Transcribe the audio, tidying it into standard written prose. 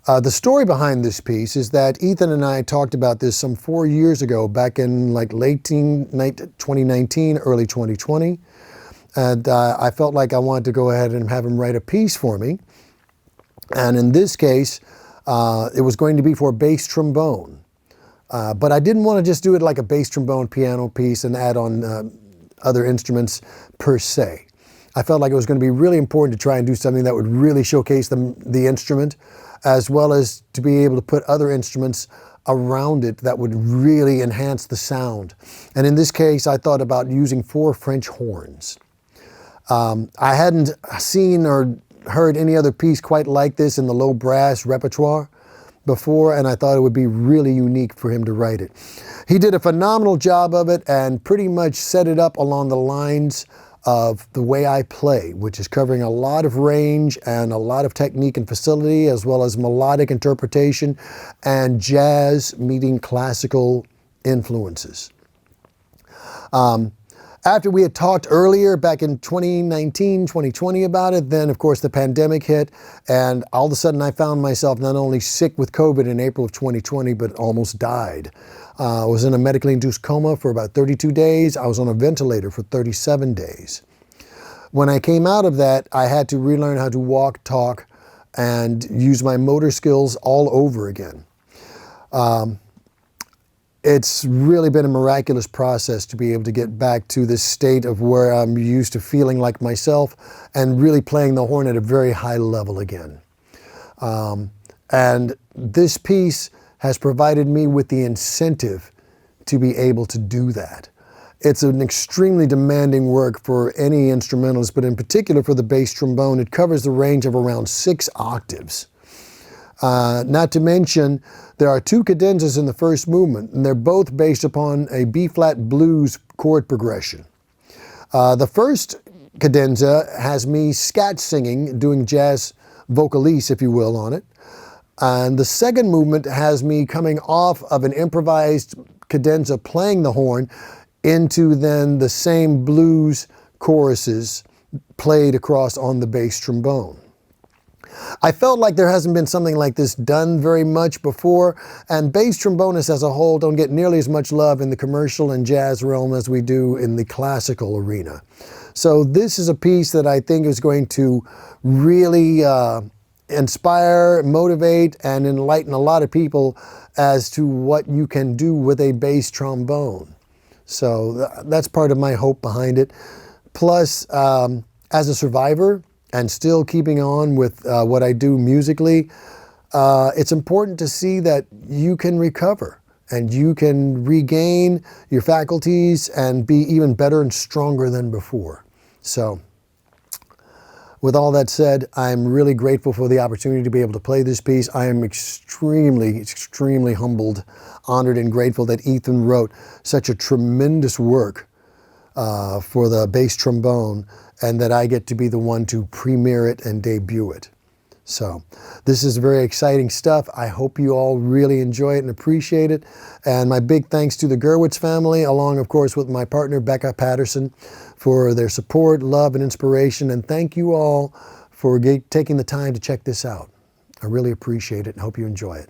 The story behind this piece is that Ethan and I talked about this some 4 years ago, back in like late 2019, early 2020. And I felt like I wanted to go ahead and have him write a piece for me. And in this case, it was going to be for bass trombone. But I didn't want to just do it like a bass trombone piano piece and add on other instruments per se. I felt like it was going to be really important to try and do something that would really showcase the instrument, as well as to be able to put other instruments around it that would really enhance the sound. And in this case, I thought about using 4 French horns. I hadn't seen or heard any other piece quite like this in the low brass repertoire before, and I thought it would be really unique for him to write it. He did a phenomenal job of it and pretty much set it up along the lines of the way I play, which is covering a lot of range and a lot of technique and facility, as well as melodic interpretation and jazz meeting classical influences. After we had talked earlier back in 2019, 2020 about it, then of course the pandemic hit, and all of a sudden I found myself not only sick with COVID in April of 2020, but almost died. I was in a medically induced coma for about 32 days. I was on a ventilator for 37 days. When I came out of that, I had to relearn how to walk, talk, and use my motor skills all over again. It's really been a miraculous process to be able to get back to this state of where I'm used to feeling like myself and really playing the horn at a very high level again. And this piece has provided me with the incentive to be able to do that. It's an extremely demanding work for any instrumentalist, but in particular for the bass trombone. It covers the range of around 6 octaves. Not to mention, there are 2 cadenzas in the first movement, and they're both based upon a B-flat blues chord progression. The first cadenza has me scat singing, doing jazz vocalese, if you will, on it. And the second movement has me coming off of an improvised cadenza playing the horn into then the same blues choruses played across on the bass trombone. I felt like there hasn't been something like this done very much before, and bass trombonists as a whole don't get nearly as much love in the commercial and jazz realm as we do in the classical arena. So this is a piece that I think is going to really inspire, motivate, and enlighten a lot of people as to what you can do with a bass trombone. So that's part of my hope behind it. Plus, as a survivor and still keeping on with what I do musically, it's important to see that you can recover and you can regain your faculties and be even better and stronger than before. So, with all that said, I'm really grateful for the opportunity to be able to play this piece. I am extremely, extremely humbled, honored, and grateful that Ethan wrote such a tremendous work for the bass trombone, and that I get to be the one to premiere it and debut it. So this is very exciting stuff. I hope you all really enjoy it and appreciate it. And my big thanks to the Gurwitz family, along of course with my partner Becca Patterson, for their support, love, and inspiration. And thank you all for taking the time to check this out. I really appreciate it and hope you enjoy it.